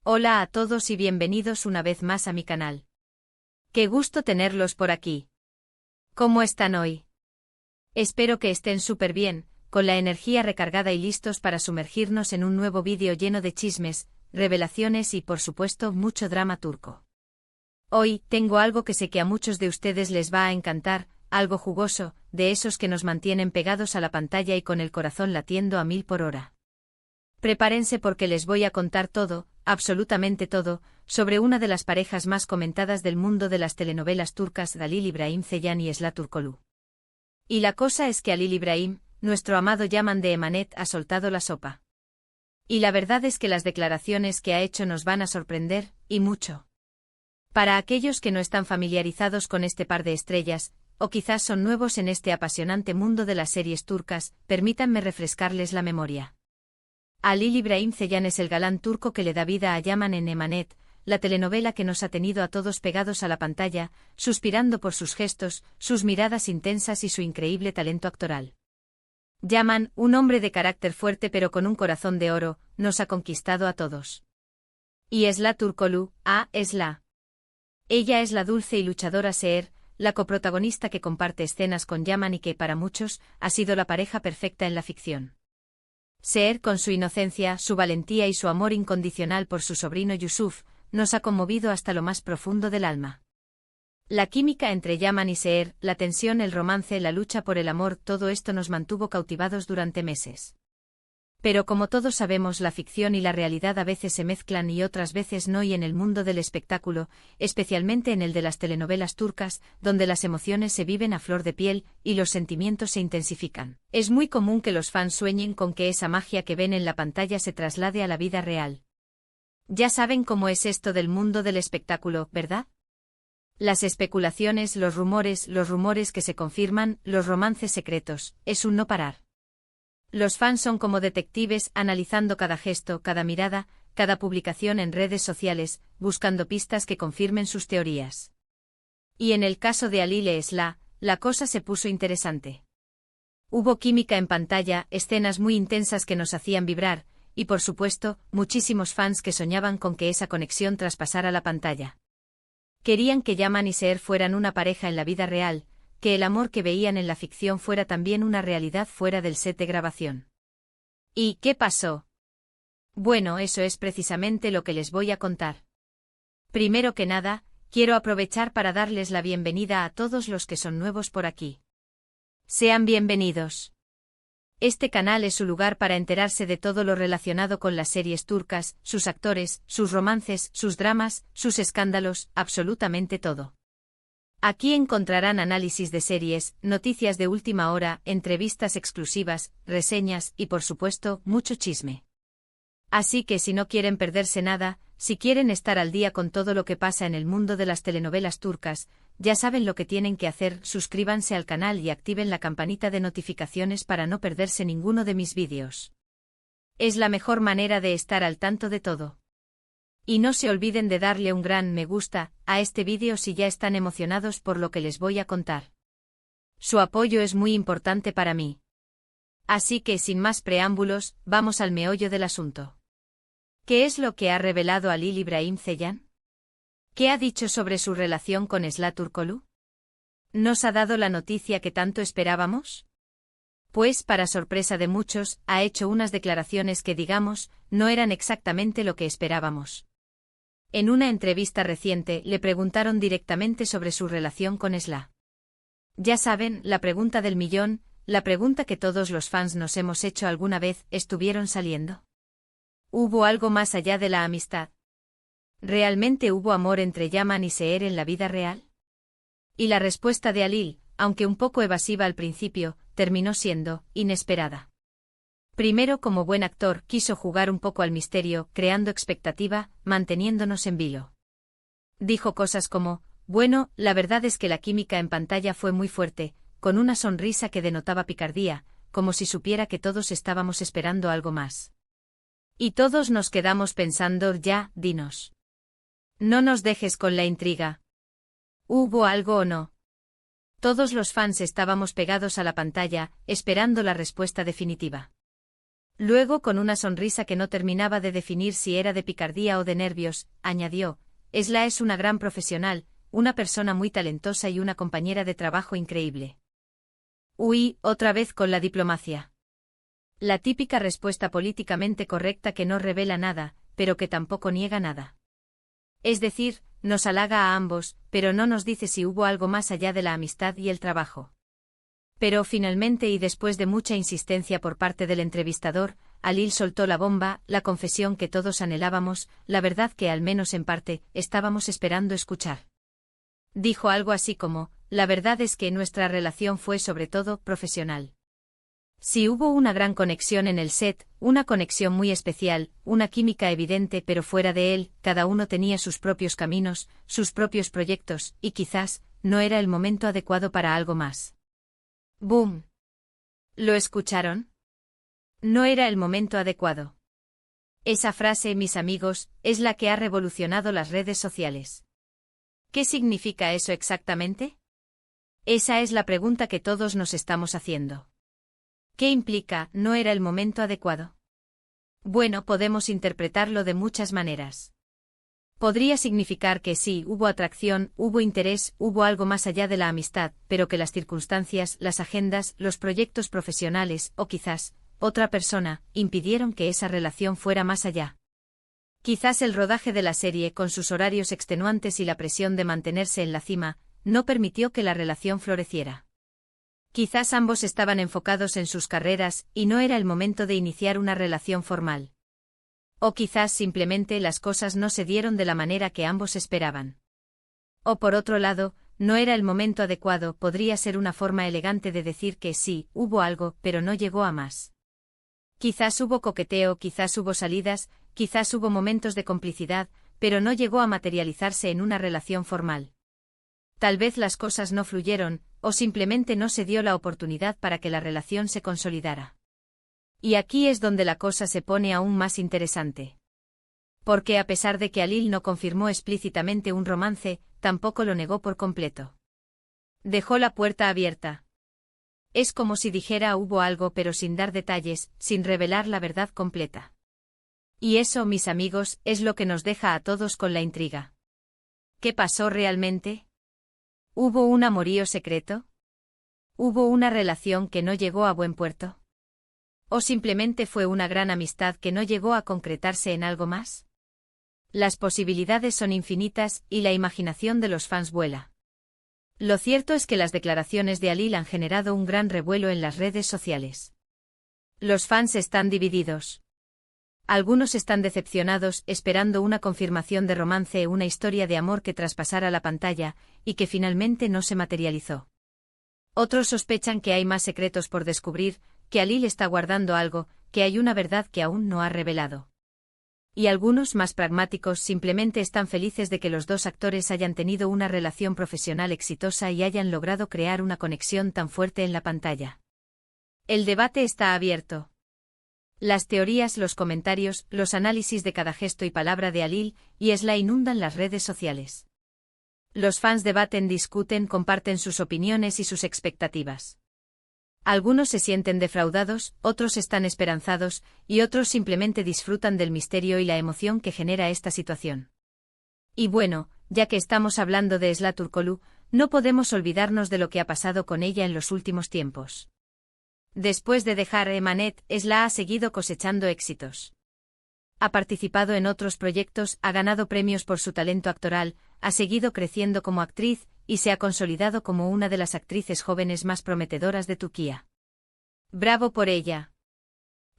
Hola a todos y bienvenidos una vez más a mi canal. Qué gusto tenerlos por aquí. ¿Cómo están hoy? Espero que estén súper bien, con la energía recargada y listos para sumergirnos en un nuevo vídeo lleno de chismes, revelaciones y por supuesto mucho drama turco. Hoy tengo algo que sé que a muchos de ustedes les va a encantar, algo jugoso, de esos que nos mantienen pegados a la pantalla y con el corazón latiendo a 1000 por hora. Prepárense porque les voy a contar todo, absolutamente todo, sobre una de las parejas más comentadas del mundo de las telenovelas turcas, Halil İbrahim Ceylan y Esla Turkoglu. Y la cosa es que Halil İbrahim, nuestro amado Yaman de Emanet, ha soltado la sopa. Y la verdad es que las declaraciones que ha hecho nos van a sorprender, y mucho. Para aquellos que no están familiarizados con este par de estrellas, o quizás son nuevos en este apasionante mundo de las series turcas, permítanme refrescarles la memoria. Halil İbrahim Ceylan es el galán turco que le da vida a Yaman en Emanet, la telenovela que nos ha tenido a todos pegados a la pantalla, suspirando por sus gestos, sus miradas intensas y su increíble talento actoral. Yaman, un hombre de carácter fuerte pero con un corazón de oro, nos ha conquistado a todos. Y Esla Turkoglu, Esla. Ella es la dulce y luchadora Seher, la coprotagonista que comparte escenas con Yaman y que, para muchos, ha sido la pareja perfecta en la ficción. Seher, con su inocencia, su valentía y su amor incondicional por su sobrino Yusuf, nos ha conmovido hasta lo más profundo del alma. La química entre Yaman y Seher, la tensión, el romance, la lucha por el amor, todo esto nos mantuvo cautivados durante meses. Pero como todos sabemos, la ficción y la realidad a veces se mezclan y otras veces no, y en el mundo del espectáculo, especialmente en el de las telenovelas turcas, donde las emociones se viven a flor de piel y los sentimientos se intensifican, es muy común que los fans sueñen con que esa magia que ven en la pantalla se traslade a la vida real. Ya saben cómo es esto del mundo del espectáculo, ¿verdad? Las especulaciones, los rumores que se confirman, los romances secretos, es un no parar. Los fans son como detectives, analizando cada gesto, cada mirada, cada publicación en redes sociales, buscando pistas que confirmen sus teorías. Y en el caso de Halil e Esla, la cosa se puso interesante. Hubo química en pantalla, escenas muy intensas que nos hacían vibrar, y por supuesto, muchísimos fans que soñaban con que esa conexión traspasara la pantalla. Querían que Yaman y Seher fueran una pareja en la vida real, que el amor que veían en la ficción fuera también una realidad fuera del set de grabación. ¿Y qué pasó? Bueno, eso es precisamente lo que les voy a contar. Primero que nada, quiero aprovechar para darles la bienvenida a todos los que son nuevos por aquí. Sean bienvenidos. Este canal es su lugar para enterarse de todo lo relacionado con las series turcas, sus actores, sus romances, sus dramas, sus escándalos, absolutamente todo. Aquí encontrarán análisis de series, noticias de última hora, entrevistas exclusivas, reseñas y por supuesto, mucho chisme. Así que si no quieren perderse nada, si quieren estar al día con todo lo que pasa en el mundo de las telenovelas turcas, ya saben lo que tienen que hacer: suscríbanse al canal y activen la campanita de notificaciones para no perderse ninguno de mis vídeos. Es la mejor manera de estar al tanto de todo. Y no se olviden de darle un gran me gusta a este vídeo si ya están emocionados por lo que les voy a contar. Su apoyo es muy importante para mí. Así que sin más preámbulos, vamos al meollo del asunto. ¿Qué es lo que ha revelado Halil İbrahim Ceylan? ¿Qué ha dicho sobre su relación con Esla Turkoglu? ¿Nos ha dado la noticia que tanto esperábamos? Pues, para sorpresa de muchos, ha hecho unas declaraciones que, digamos, no eran exactamente lo que esperábamos. En una entrevista reciente le preguntaron directamente sobre su relación con Esla. Ya saben, la pregunta del millón, la pregunta que todos los fans nos hemos hecho alguna vez: ¿estuvieron saliendo? ¿Hubo algo más allá de la amistad? ¿Realmente hubo amor entre Yaman y Seher en la vida real? Y la respuesta de Halil, aunque un poco evasiva al principio, terminó siendo inesperada. Primero, como buen actor, quiso jugar un poco al misterio, creando expectativa, manteniéndonos en vilo. Dijo cosas como: bueno, la verdad es que la química en pantalla fue muy fuerte, con una sonrisa que denotaba picardía, como si supiera que todos estábamos esperando algo más. Y todos nos quedamos pensando: ya, dinos. No nos dejes con la intriga. ¿Hubo algo o no? Todos los fans estábamos pegados a la pantalla, esperando la respuesta definitiva. Luego, con una sonrisa que no terminaba de definir si era de picardía o de nervios, añadió, Esla es una gran profesional, una persona muy talentosa y una compañera de trabajo increíble. Uy, otra vez con la diplomacia. La típica respuesta políticamente correcta que no revela nada, pero que tampoco niega nada. Es decir, nos halaga a ambos, pero no nos dice si hubo algo más allá de la amistad y el trabajo. Pero finalmente y después de mucha insistencia por parte del entrevistador, Alil soltó la bomba, la confesión que todos anhelábamos, la verdad que al menos en parte, estábamos esperando escuchar. Dijo algo así como, la verdad es que nuestra relación fue sobre todo profesional. Sí hubo una gran conexión en el set, una conexión muy especial, una química evidente, pero fuera de él, cada uno tenía sus propios caminos, sus propios proyectos, y quizás, no era el momento adecuado para algo más. ¡Boom! ¿Lo escucharon? No era el momento adecuado. Esa frase, mis amigos, es la que ha revolucionado las redes sociales. ¿Qué significa eso exactamente? Esa es la pregunta que todos nos estamos haciendo. ¿Qué implica, no era el momento adecuado? Bueno, podemos interpretarlo de muchas maneras. Podría significar que sí, hubo atracción, hubo interés, hubo algo más allá de la amistad, pero que las circunstancias, las agendas, los proyectos profesionales, o quizás, otra persona, impidieron que esa relación fuera más allá. Quizás el rodaje de la serie, con sus horarios extenuantes y la presión de mantenerse en la cima, no permitió que la relación floreciera. Quizás ambos estaban enfocados en sus carreras, y no era el momento de iniciar una relación formal. O quizás simplemente las cosas no se dieron de la manera que ambos esperaban. O por otro lado, no era el momento adecuado, podría ser una forma elegante de decir que sí, hubo algo, pero no llegó a más. Quizás hubo coqueteo, quizás hubo salidas, quizás hubo momentos de complicidad, pero no llegó a materializarse en una relación formal. Tal vez las cosas no fluyeron, o simplemente no se dio la oportunidad para que la relación se consolidara. Y aquí es donde la cosa se pone aún más interesante. Porque a pesar de que Alil no confirmó explícitamente un romance, tampoco lo negó por completo. Dejó la puerta abierta. Es como si dijera hubo algo pero sin dar detalles, sin revelar la verdad completa. Y eso, mis amigos, es lo que nos deja a todos con la intriga. ¿Qué pasó realmente? ¿Hubo un amorío secreto? ¿Hubo una relación que no llegó a buen puerto? ¿O simplemente fue una gran amistad que no llegó a concretarse en algo más? Las posibilidades son infinitas y la imaginación de los fans vuela. Lo cierto es que las declaraciones de Alil han generado un gran revuelo en las redes sociales. Los fans están divididos. Algunos están decepcionados, esperando una confirmación de romance, una historia de amor que traspasara la pantalla, y que finalmente no se materializó. Otros sospechan que hay más secretos por descubrir, que Alil está guardando algo, que hay una verdad que aún no ha revelado. Y algunos, más pragmáticos, simplemente están felices de que los dos actores hayan tenido una relación profesional exitosa y hayan logrado crear una conexión tan fuerte en la pantalla. El debate está abierto. Las teorías, los comentarios, los análisis de cada gesto y palabra de Alil y Esla inundan las redes sociales. Los fans debaten, discuten, comparten sus opiniones y sus expectativas. Algunos se sienten defraudados, otros están esperanzados, y otros simplemente disfrutan del misterio y la emoción que genera esta situación. Y bueno, ya que estamos hablando de Esla Turkoglu, no podemos olvidarnos de lo que ha pasado con ella en los últimos tiempos. Después de dejar Emanet, Esla ha seguido cosechando éxitos. Ha participado en otros proyectos, ha ganado premios por su talento actoral, ha seguido creciendo como actriz, y se ha consolidado como una de las actrices jóvenes más prometedoras de Turquía. ¡Bravo por ella!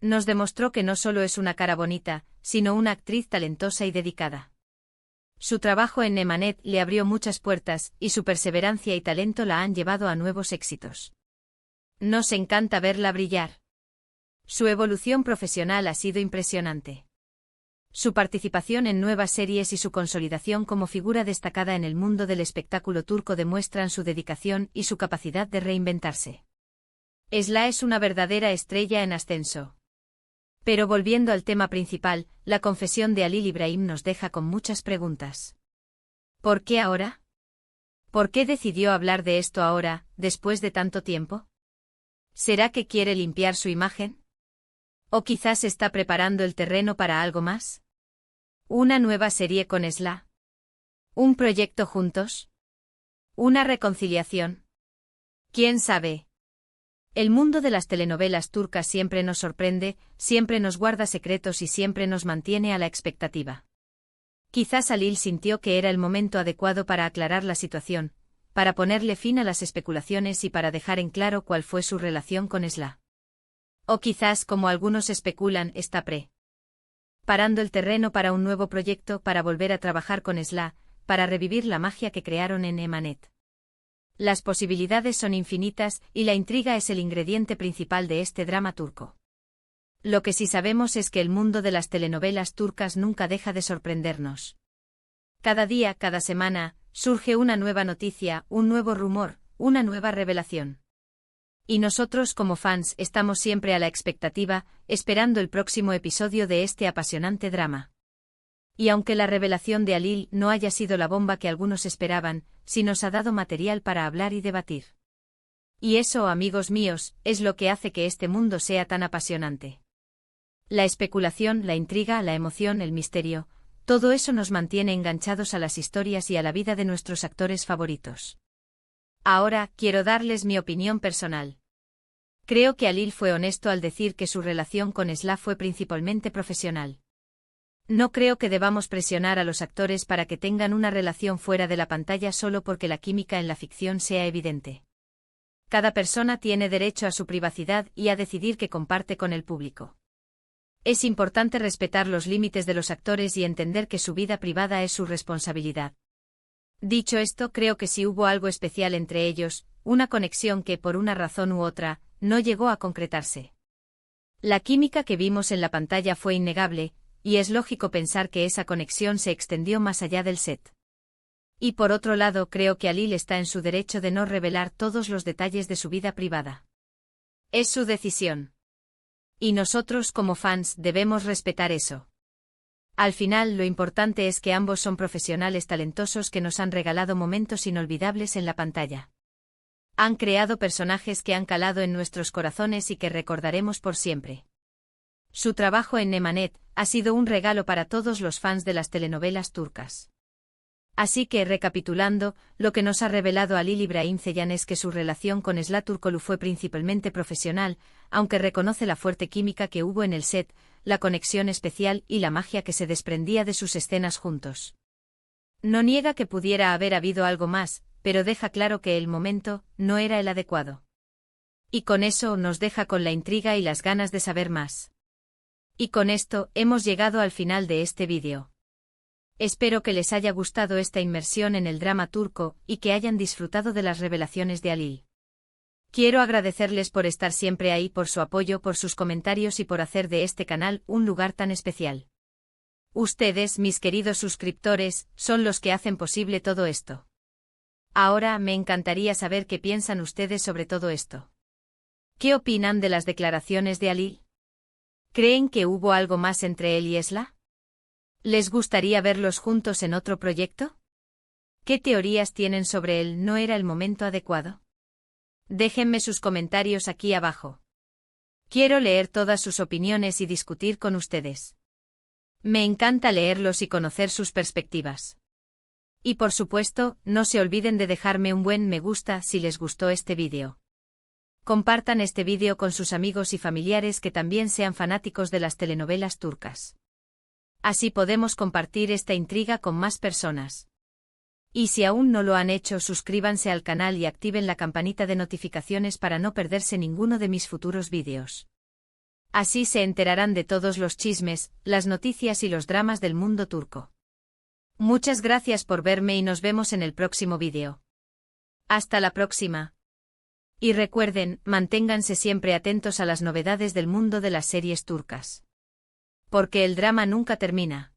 Nos demostró que no solo es una cara bonita, sino una actriz talentosa y dedicada. Su trabajo en Emanet le abrió muchas puertas, y su perseverancia y talento la han llevado a nuevos éxitos. Nos encanta verla brillar. Su evolución profesional ha sido impresionante. Su participación en nuevas series y su consolidación como figura destacada en el mundo del espectáculo turco demuestran su dedicación y su capacidad de reinventarse. Esla es una verdadera estrella en ascenso. Pero volviendo al tema principal, la confesión de Alil Ibrahim nos deja con muchas preguntas. ¿Por qué ahora? ¿Por qué decidió hablar de esto ahora, después de tanto tiempo? ¿Será que quiere limpiar su imagen? ¿O quizás está preparando el terreno para algo más? ¿Una nueva serie con Esla? ¿Un proyecto juntos? ¿Una reconciliación? ¿Quién sabe? El mundo de las telenovelas turcas siempre nos sorprende, siempre nos guarda secretos y siempre nos mantiene a la expectativa. Quizás Halil sintió que era el momento adecuado para aclarar la situación, para ponerle fin a las especulaciones y para dejar en claro cuál fue su relación con Esla. O quizás, como algunos especulan, está preparando el terreno para un nuevo proyecto, para volver a trabajar con Esla, para revivir la magia que crearon en Emanet. Las posibilidades son infinitas y la intriga es el ingrediente principal de este drama turco. Lo que sí sabemos es que el mundo de las telenovelas turcas nunca deja de sorprendernos. Cada día, cada semana, surge una nueva noticia, un nuevo rumor, una nueva revelación. Y nosotros como fans estamos siempre a la expectativa, esperando el próximo episodio de este apasionante drama. Y aunque la revelación de Halil no haya sido la bomba que algunos esperaban, sí nos ha dado material para hablar y debatir. Y eso, amigos míos, es lo que hace que este mundo sea tan apasionante. La especulación, la intriga, la emoción, el misterio, todo eso nos mantiene enganchados a las historias y a la vida de nuestros actores favoritos. Ahora, quiero darles mi opinión personal. Creo que Halil fue honesto al decir que su relación con Esla fue principalmente profesional. No creo que debamos presionar a los actores para que tengan una relación fuera de la pantalla solo porque la química en la ficción sea evidente. Cada persona tiene derecho a su privacidad y a decidir qué comparte con el público. Es importante respetar los límites de los actores y entender que su vida privada es su responsabilidad. Dicho esto, creo que sí hubo algo especial entre ellos, una conexión que, por una razón u otra, no llegó a concretarse. La química que vimos en la pantalla fue innegable, y es lógico pensar que esa conexión se extendió más allá del set. Y por otro lado, creo que Halil está en su derecho de no revelar todos los detalles de su vida privada. Es su decisión. Y nosotros como fans debemos respetar eso. Al final, lo importante es que ambos son profesionales talentosos que nos han regalado momentos inolvidables en la pantalla. Han creado personajes que han calado en nuestros corazones y que recordaremos por siempre. Su trabajo en Emanet ha sido un regalo para todos los fans de las telenovelas turcas. Así que, recapitulando, lo que nos ha revelado Halil İbrahim Ceylan es que su relación con Esla Turkoglu fue principalmente profesional, aunque reconoce la fuerte química que hubo en el set, la conexión especial y la magia que se desprendía de sus escenas juntos. No niega que pudiera haber habido algo más, pero deja claro que el momento no era el adecuado. Y con eso nos deja con la intriga y las ganas de saber más. Y con esto hemos llegado al final de este vídeo. Espero que les haya gustado esta inmersión en el drama turco y que hayan disfrutado de las revelaciones de Halil. Quiero agradecerles por estar siempre ahí, por su apoyo, por sus comentarios y por hacer de este canal un lugar tan especial. Ustedes, mis queridos suscriptores, son los que hacen posible todo esto. Ahora me encantaría saber qué piensan ustedes sobre todo esto. ¿Qué opinan de las declaraciones de Halil? ¿Creen que hubo algo más entre él y Esla? ¿Les gustaría verlos juntos en otro proyecto? ¿Qué teorías tienen sobre él? ¿No era el momento adecuado? Déjenme sus comentarios aquí abajo. Quiero leer todas sus opiniones y discutir con ustedes. Me encanta leerlos y conocer sus perspectivas. Y por supuesto, no se olviden de dejarme un buen me gusta si les gustó este vídeo. Compartan este vídeo con sus amigos y familiares que también sean fanáticos de las telenovelas turcas. Así podemos compartir esta intriga con más personas. Y si aún no lo han hecho, suscríbanse al canal y activen la campanita de notificaciones para no perderse ninguno de mis futuros vídeos. Así se enterarán de todos los chismes, las noticias y los dramas del mundo turco. Muchas gracias por verme y nos vemos en el próximo vídeo. Hasta la próxima. Y recuerden, manténganse siempre atentos a las novedades del mundo de las series turcas. Porque el drama nunca termina.